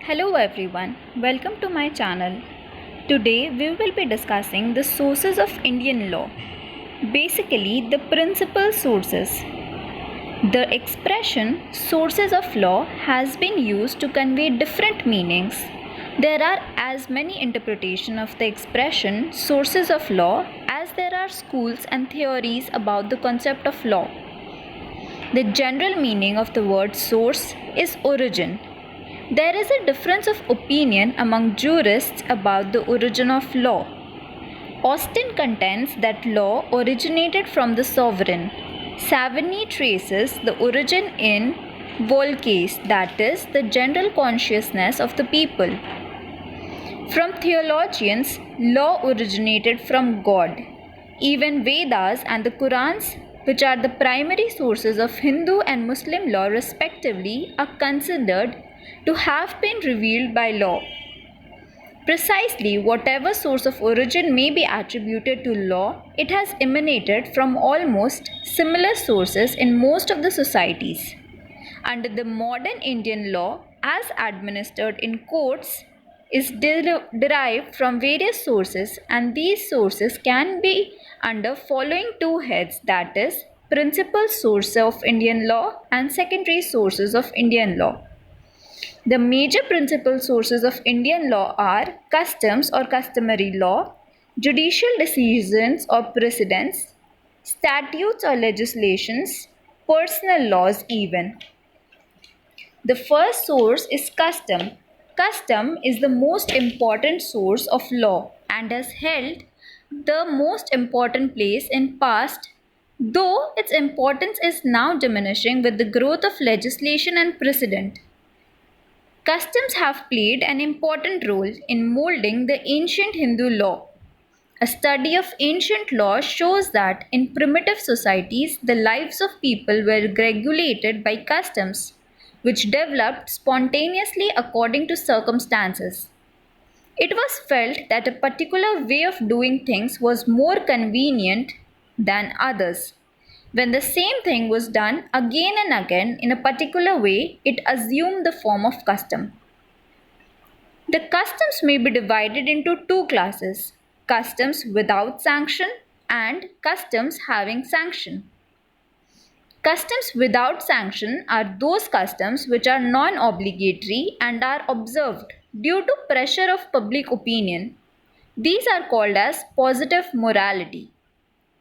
Hello everyone, welcome to my channel. Today we will be discussing the sources of Indian law. Basically, the principal sources. The expression sources of law has been used to convey different meanings. There are as many interpretations of the expression sources of law as there are schools and theories about the concept of law. The general meaning of the word source is origin. There is a difference of opinion among jurists about the origin of law. Austin contends that law originated from the sovereign. Savigny traces the origin in volques, that is, the general consciousness of the people. From theologians, law originated from God. Even Vedas and the Qurans, which are the primary sources of Hindu and Muslim law respectively, are considered to have been revealed by law. Precisely whatever source of origin may be attributed to law, it has emanated from almost similar sources in most of the societies. Under the modern Indian law, as administered in courts, is derived from various sources, and these sources can be under following two heads, that is, principal source of Indian law and secondary sources of Indian law. The major principal sources of Indian law are customs or customary law, judicial decisions or precedents, statutes or legislations, personal laws even. The first source is custom. Custom is the most important source of law and has held the most important place in past, though its importance is now diminishing with the growth of legislation and precedent. Customs have played an important role in molding the ancient Hindu law. A study of ancient law shows that in primitive societies, the lives of people were regulated by customs, which developed spontaneously according to circumstances. It was felt that a particular way of doing things was more convenient than others. When the same thing was done again and again in a particular way, it assumed the form of custom. The customs may be divided into two classes: customs without sanction and customs having sanction. Customs without sanction are those customs which are non obligatory and are observed due to pressure of public opinion. These are called as positive morality,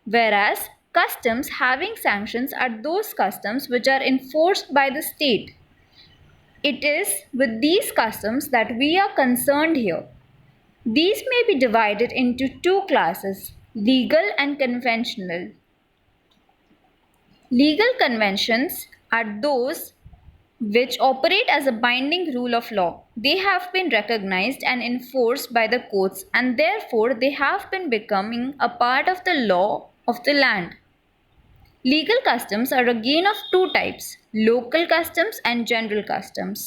whereas customs having sanctions are those customs which are enforced by the state. It is with these customs that we are concerned here. These may be divided into two classes: legal and conventional. Legal conventions are those which operate as a binding rule of law. They have been recognized and enforced by the courts, and therefore they have been becoming a part of the law of the land. Legal customs are again of two types: local customs and general customs.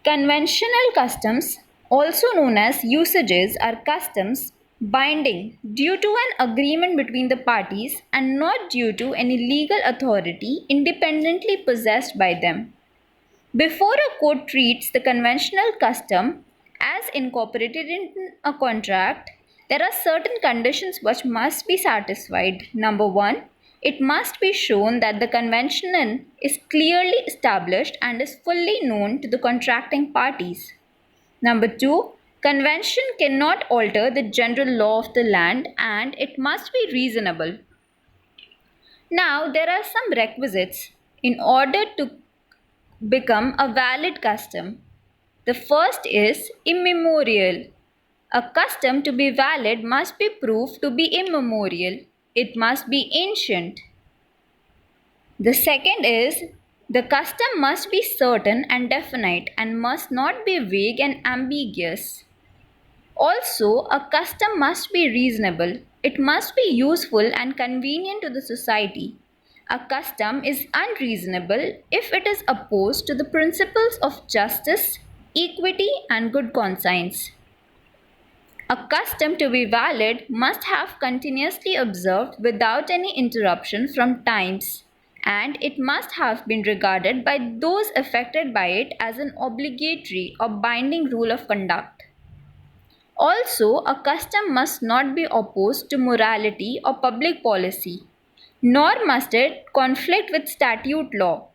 Conventional customs, also known as usages, are customs binding due to an agreement between the parties and not due to any legal authority independently possessed by them. Before a court treats the conventional custom as incorporated in a contract, there are certain conditions which must be satisfied. Number one, it must be shown that the convention is clearly established and is fully known to the contracting parties. Number two, convention cannot alter the general law of the land and it must be reasonable. Now, there are some requisites in order to become a valid custom. The first is immemorial. A custom to be valid must be proved to be immemorial. It must be ancient. The second is the custom must be certain and definite and must not be vague and ambiguous. Also, a custom must be reasonable. It must be useful and convenient to the society. A custom is unreasonable if it is opposed to the principles of justice, equity, and good conscience. A custom to be valid must have continuously observed without any interruption from times and it must have been regarded by those affected by it as an obligatory or binding rule of conduct. Also, a custom must not be opposed to morality or public policy, nor must it conflict with statute law.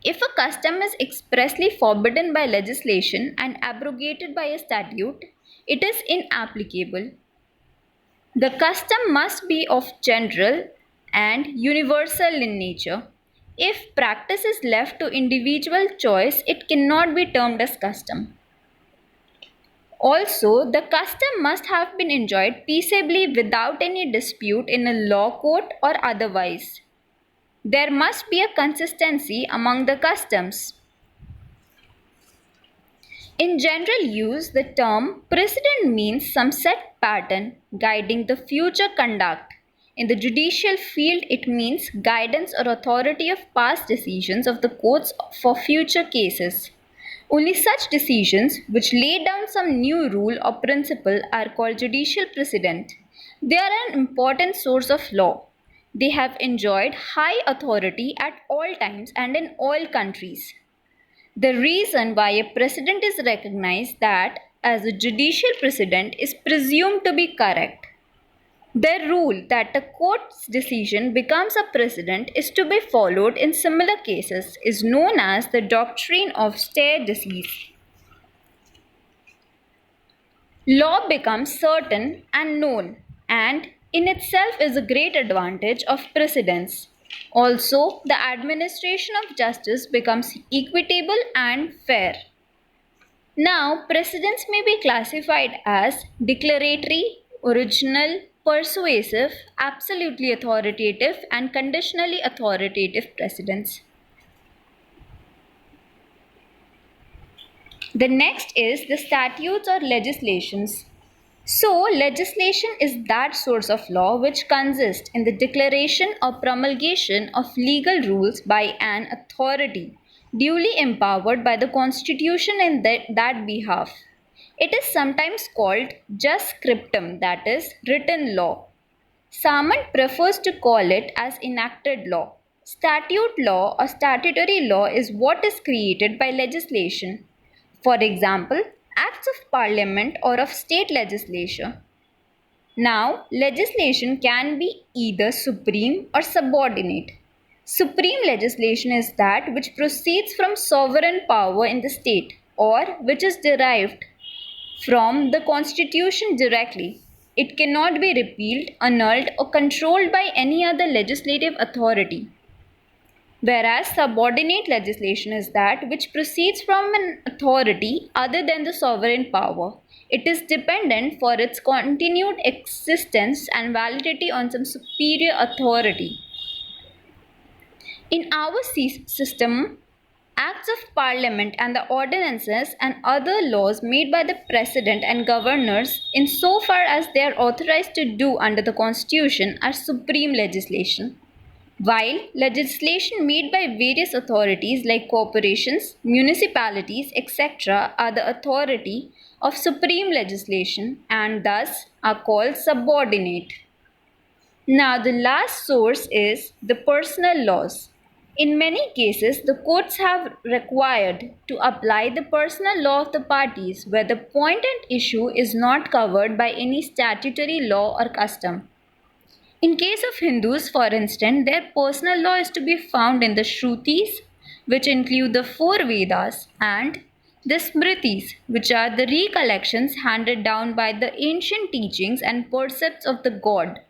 If a custom is expressly forbidden by legislation and abrogated by a statute, it is inapplicable. The custom must be of general and universal in nature. If practice is left to individual choice, it cannot be termed as custom. Also, the custom must have been enjoyed peaceably without any dispute in a law court or otherwise. There must be a consistency among the customs. In general use, the term precedent means some set pattern guiding the future conduct. In the judicial field, it means guidance or authority of past decisions of the courts for future cases. Only such decisions which lay down some new rule or principle are called judicial precedent. They are an important source of law. They have enjoyed high authority at all times and in all countries. The reason why a precedent is recognized that as a judicial precedent is presumed to be correct. The rule that a court's decision becomes a precedent is to be followed in similar cases is known as the doctrine of stare decisis. Law becomes certain and known, and in itself is a great advantage of precedence. Also, the administration of justice becomes equitable and fair. Now, precedents may be classified as declaratory, original, persuasive, absolutely authoritative, and conditionally authoritative precedents. The next is the statutes or legislations. So, legislation is that source of law which consists in the declaration or promulgation of legal rules by an authority duly empowered by the Constitution in that behalf. It is sometimes called jus scriptum, that is, written law. Samant prefers to call it as enacted law. Statute law or statutory law is what is created by legislation. For example, acts of parliament or of state legislature. Now, legislation can be either supreme or subordinate. Supreme legislation is that which proceeds from sovereign power in the state or which is derived from the constitution directly. It cannot be repealed, annulled, or controlled by any other legislative authority. Whereas subordinate legislation is that which proceeds from an authority other than the sovereign power. It is dependent for its continued existence and validity on some superior authority. In our system, acts of parliament and the ordinances and other laws made by the president and governors, insofar as they are authorized to do under the constitution, are supreme legislation. While legislation made by various authorities like corporations, municipalities, etc. are the authority of supreme legislation and thus are called subordinate. Now the last source is the personal laws. In many cases, the courts have required to apply the personal law of the parties where the point and issue is not covered by any statutory law or custom. In case of Hindus, for instance, their personal law is to be found in the Shrutis, which include the four Vedas, and the Smritis, which are the recollections handed down by the ancient teachings and precepts of the God.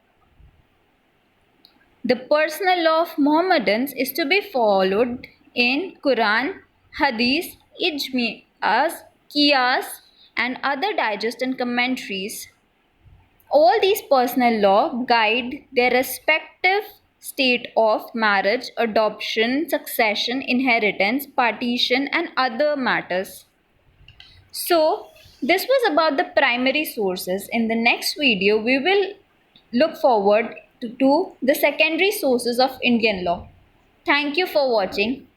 The personal law of Mohammedans is to be followed in Quran, Hadith, Ijmas, Qiyas, and other digest and commentaries. All these personal law guide their respective state of marriage, adoption, succession, inheritance, partition, and other matters. So, this was about the primary sources. In the next video, we will look forward to the secondary sources of Indian law. Thank you for watching.